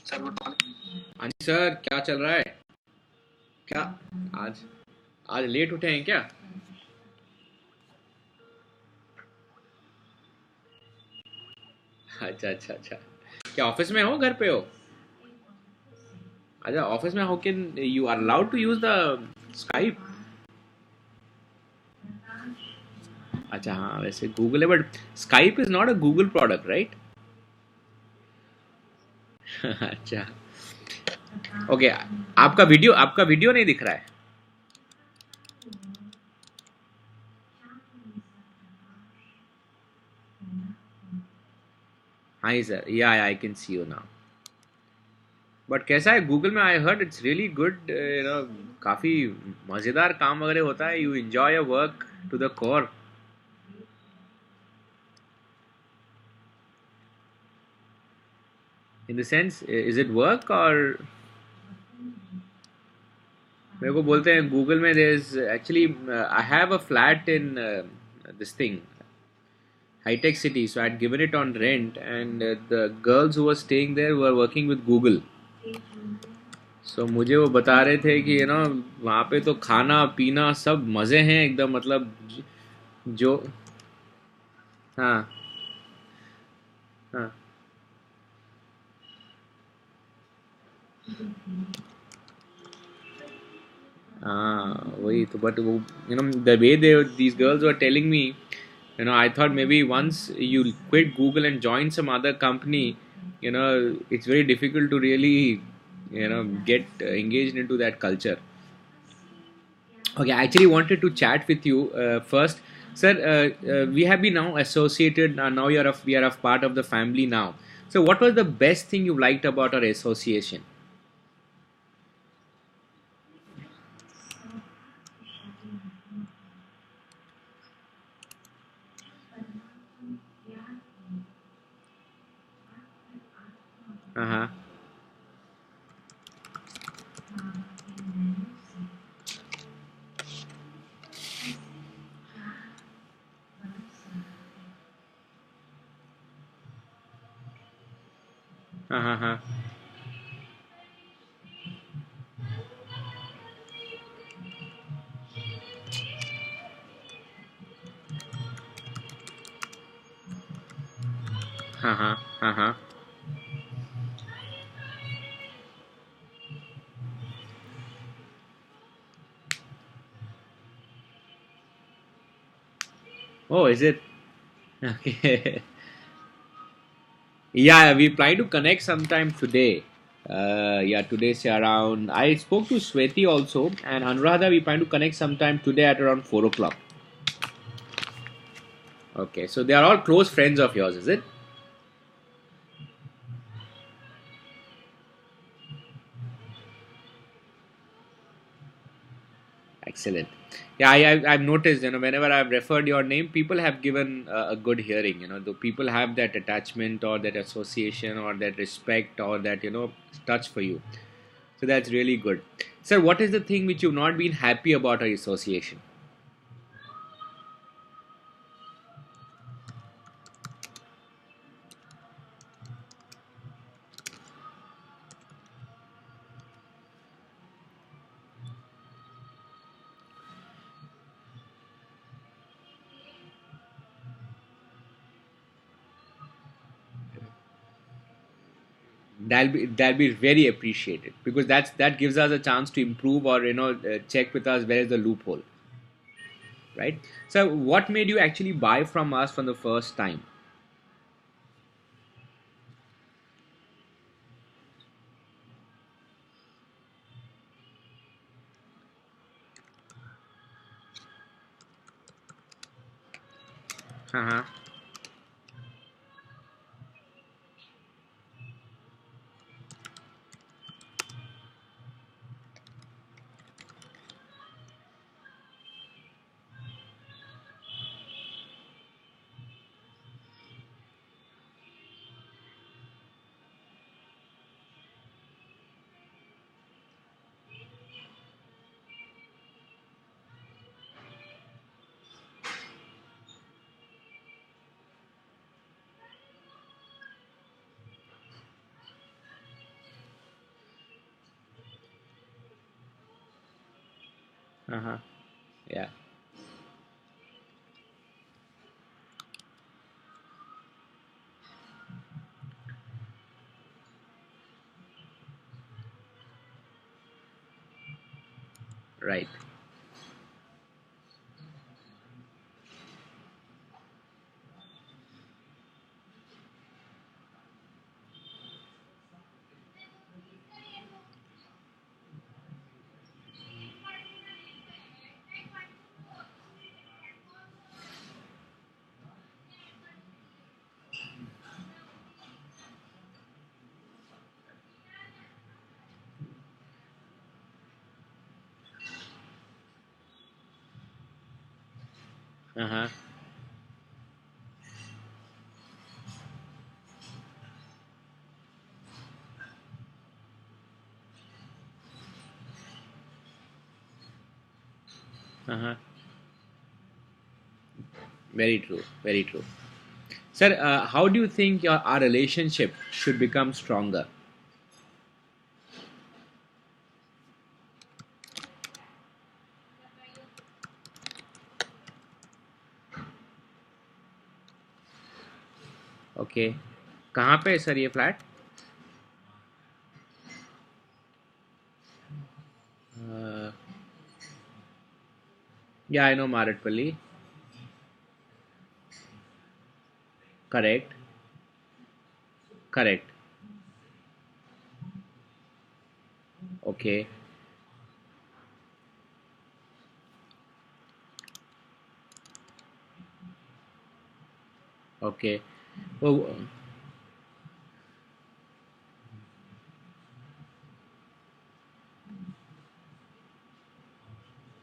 Sir good morning. हाँ जी sir, क्या चल रहा है? क्या आज आज लेट उठे हैं क्या? अच्छा अच्छा अच्छा। क्या ऑफिस में हो, घर पे हो? अच्छा, ऑफिस में हो कि you are allowed to use the Skype? अच्छा हाँ, वैसे गूगल है but Skype is not a Google product, right? अच्छा। ओके। आपका वीडियो नहीं दिख रहा है? हाँ sir, yeah I can see you now. But कैसा है गूगल में? I heard it's really good, काफ़ी मज़ेदार काम वगैरह होता है। You enjoy your work to the core. In the sense, is it work और? मेरे को बोलते हैं गूगल में there is actually, I have a flat in this thing, hitech city, so I had given it on rent and the girls who were staying there were working with Google. So मुझे वो बता रहे थे कि वहाँ पे तो खाना पीना सब मज़े हैं एकदम, मतलब जो। हाँ हाँ हाँ, वही तो। बट वो the way they these girls were telling me, I thought maybe once you quit Google and join some other company, it's very difficult to really get engaged into that culture. Okay, I actually wanted to chat with you first, sir. We have been now associated, now we are a part of the family now. So what was the best thing you liked about our association? Uh-huh. Uh-huh. Uh-huh. Uh-huh. Oh, is it? Okay. Yeah, we plan to connect sometime today. Yeah, today say around. I spoke to Sweti also and Anuradha. We plan to connect sometime today at around 4 o'clock. Okay, so they are all close friends of yours, is it? Excellent. Yeah, I've noticed. Whenever I've referred your name, people have given a good hearing. The people have that attachment or that association or that respect or that touch for you. So that's really good. Sir, what is the thing which you've not been happy about our association? That'll be very appreciated because that gives us a chance to improve or check with us where is the loophole, right? So what made you actually buy from us for the first time? Uh-huh. Uh-huh. Yeah. Right. Uh-huh. Uh-huh. Very true. Very true. Sir, how do you think our relationship should become stronger? Okay, कहाँ पे है sir ये flat? Yeah I know Marredpally. Correct. Correct. Okay. Okay. वो.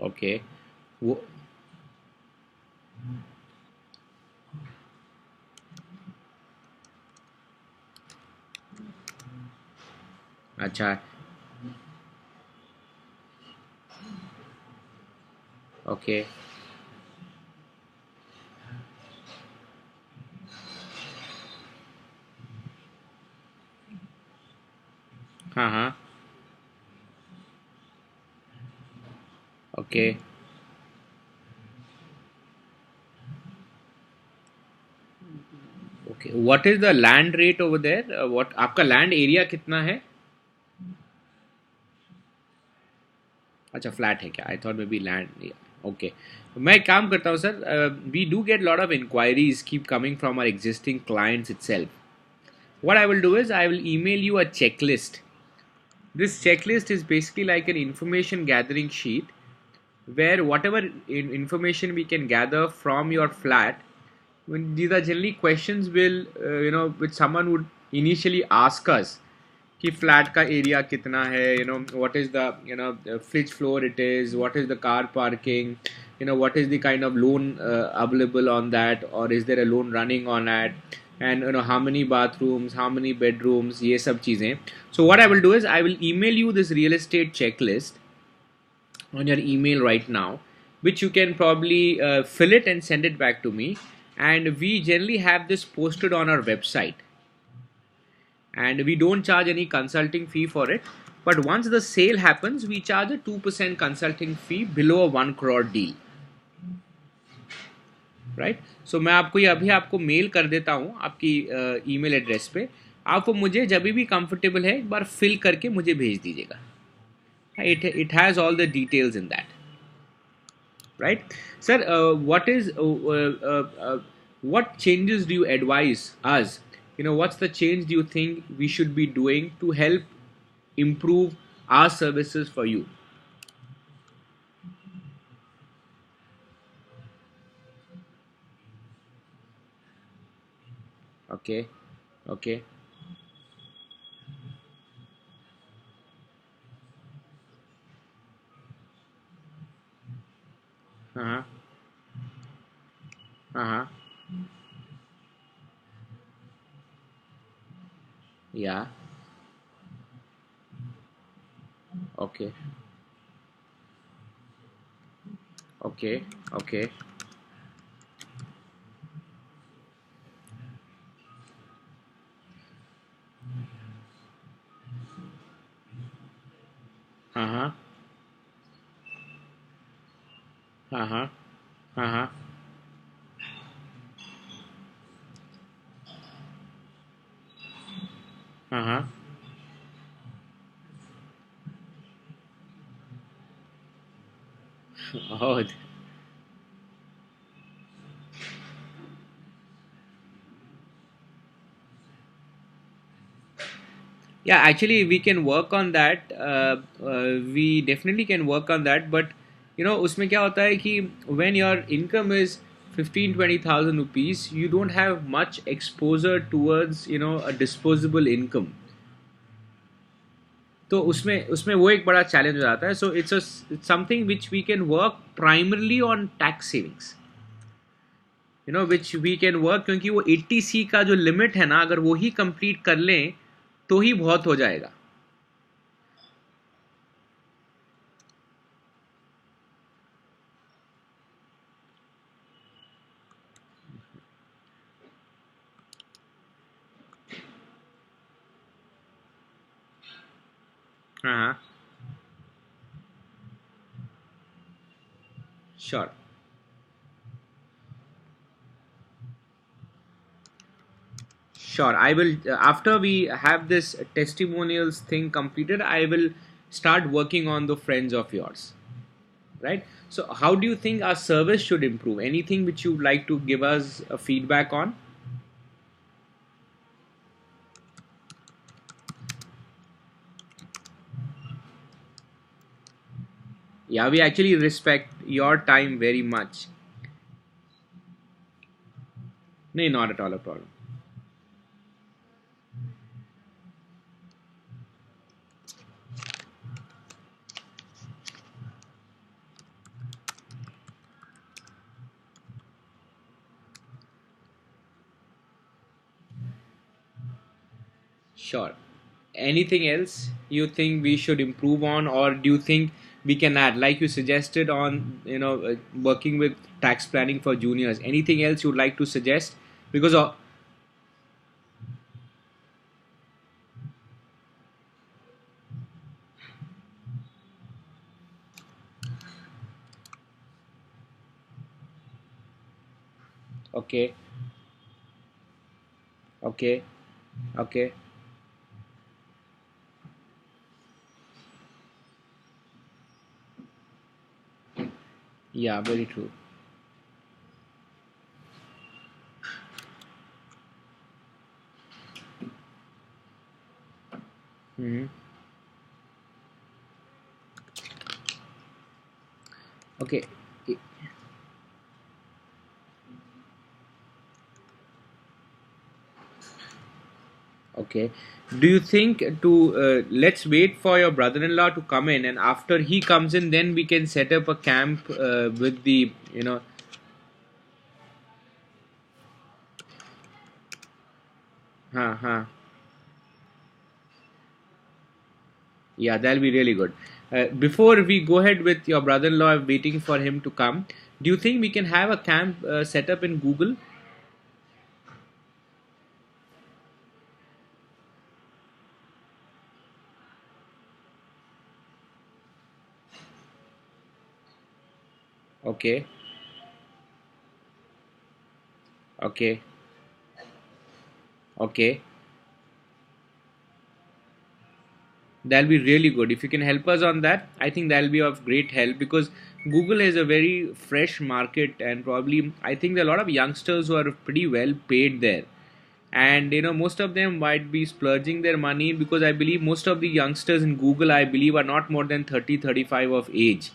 Okay. वो. अच्छा. Okay. हाँ हाँ. Okay. Okay, what is the land rate over there? What आपका लैंड एरिया कितना है? अच्छा, फ्लैट है क्या? I thought may be land. Okay. मैं एक काम करता हूँ sir. We do get lot of inquiries keep coming from our existing clients itself. What I will do is I will email you a checklist. This checklist is basically like an information gathering sheet where whatever information we can gather from your flat, when these are generally questions will which someone would initially ask us कि flat का area कितना है, what is the fridge floor it is, what is the car parking, what is the kind of loan available on that, or is there a loan running on that, and how many bathrooms, how many bedrooms, ये सब चीज़ें. So what I will do is I will email you this real estate checklist on your email right now, which you can probably fill it and send it back to me. And we generally have this posted on our website, and we don't charge any consulting fee for it. But once the sale happens, we charge a 2% consulting fee below a 1 crore deal. Right. सो मैं आपको ये अभी आपको mail कर देता हूँ आपकी email address पे. आप वो मुझे जब भी कंफर्टेबल है एक बार फिल करके मुझे भेज दीजिएगा. It has all the details in that. Right, sir? What changes do you advise us? What's the change do you think we should be doing to help improve our services for you? Okay. Okay. Uh-huh. Uh-huh. Yeah. Okay. Okay. Okay. Uh-huh. Uh-huh. Uh-huh. Uh-huh. Oh, yeah, actually, we can work on that. We definitely can work on that. But उसमें क्या होता है कि when your income is 15-20,000 rupees, you don't have much exposure towards a disposable income. तो उसमें उसमें वो एक बड़ा चैलेंज हो जाता है. So it's something which we can work primarily on tax savings. Which we can work, क्योंकि वो 80C का जो लिमिट है ना, अगर वो ही कंप्लीट कर लें तो ही बहुत हो जाएगा. हाँ. Sure. Sure, I will. After we have this testimonials thing completed, I will start working on the friends of yours. Right. So, how do you think our service should improve? Anything which you'd like to give us a feedback on? Yeah, we actually respect your time very much. No, not at all a problem. Sure. Anything else you think we should improve on, or do you think we can add, like you suggested on, working with tax planning for juniors? Anything else you'd like to suggest? Because okay, okay, okay, yeah, very true. Hmm. Okay. Okay. Do you think to let's wait for your brother-in-law to come in, and after he comes in, then we can set up a camp with the huh, huh. Yeah, that'll be really good. Before we go ahead with your brother-in-law, waiting for him to come, do you think we can have a camp set up in Google? Okay, okay, okay. That'll be really good. If you can help us on that, I think that'll be of great help, because Google is a very fresh market, and probably I think there are a lot of youngsters who are pretty well paid there. And most of them might be splurging their money, because I believe most of the youngsters in Google, I believe, are not more than 30-35 of age.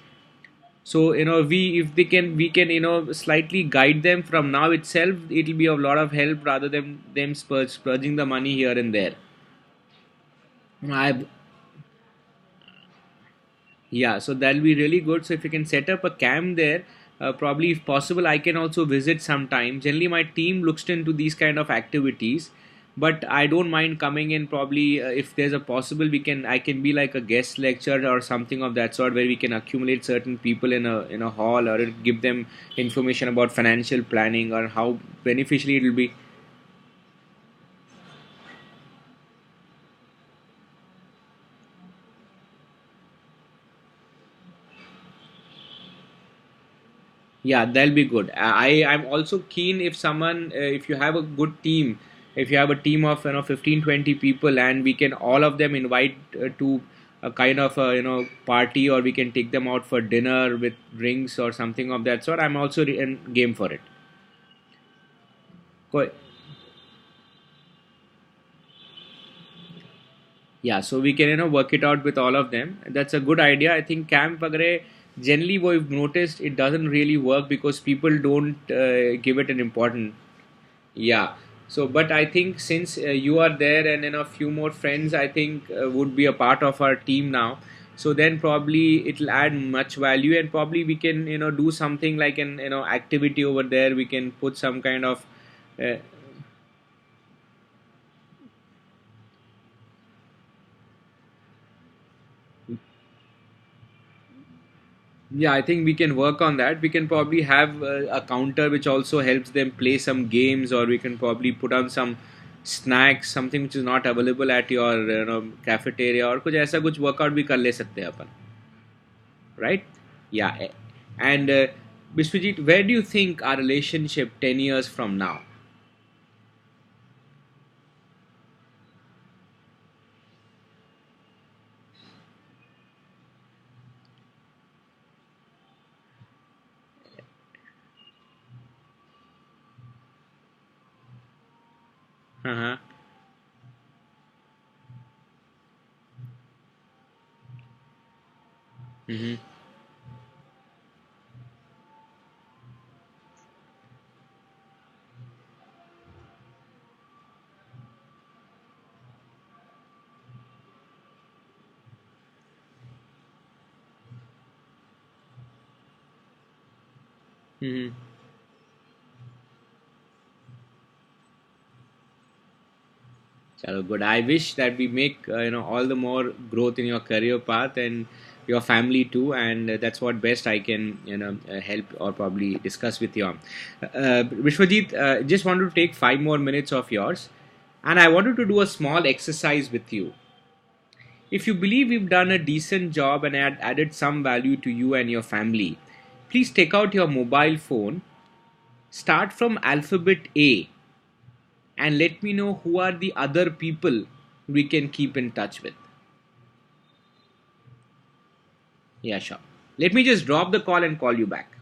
So we if they can we can slightly guide them from now itself, it'll be of a lot of help rather than them splurging the money here and there. I Yeah, so that'll be really good. So if you can set up a camp there, probably if possible, I can also visit sometime. Generally, my team looks into these kind of activities, but I don't mind coming in. Probably, if there's a possible, I can be like a guest lecturer or something of that sort, where we can accumulate certain people in a hall, or give them information about financial planning, or how beneficially it will be. Yeah, that'll be good. I'm also keen if someone, if you have a good team, if you have a team of 15, 20 people, and we can all of them invite to a kind of a party, or we can take them out for dinner with drinks or something of that sort. I'm also in game for it. Go- Yeah, so we can work it out with all of them. That's a good idea. I think camp वगैरह generally we've noticed it doesn't really work because people don't give it an important. Yeah. So, but I think since you are there and a few more friends, I think would be a part of our team now. So then probably it'll add much value, and probably we can do something like an activity over there. We can put some kind of uh, yeah, I think we can work on that. We can probably have a counter which also helps them play some games, or we can probably put on some snacks, something which is not available at your cafeteria, और कुछ ऐसा कुछ workout भी कर ले सकते हैं अपन, right? Yeah. And Biswajit, where do you think our relationship 10 years from now? Uh-huh. Mm-hmm. Mm-hmm. Chalo, good. I wish that we make all the more growth in your career path and your family too, and that's what best I can help or probably discuss with you on. Vishwajit, just wanted to take 5 more minutes of yours, and I wanted to do a small exercise with you. If you believe we've done a decent job and added some value to you and your family, please take out your mobile phone, start from alphabet A, and let me know who are the other people we can keep in touch with. Yeah, sure. Let me just drop the call and call you back.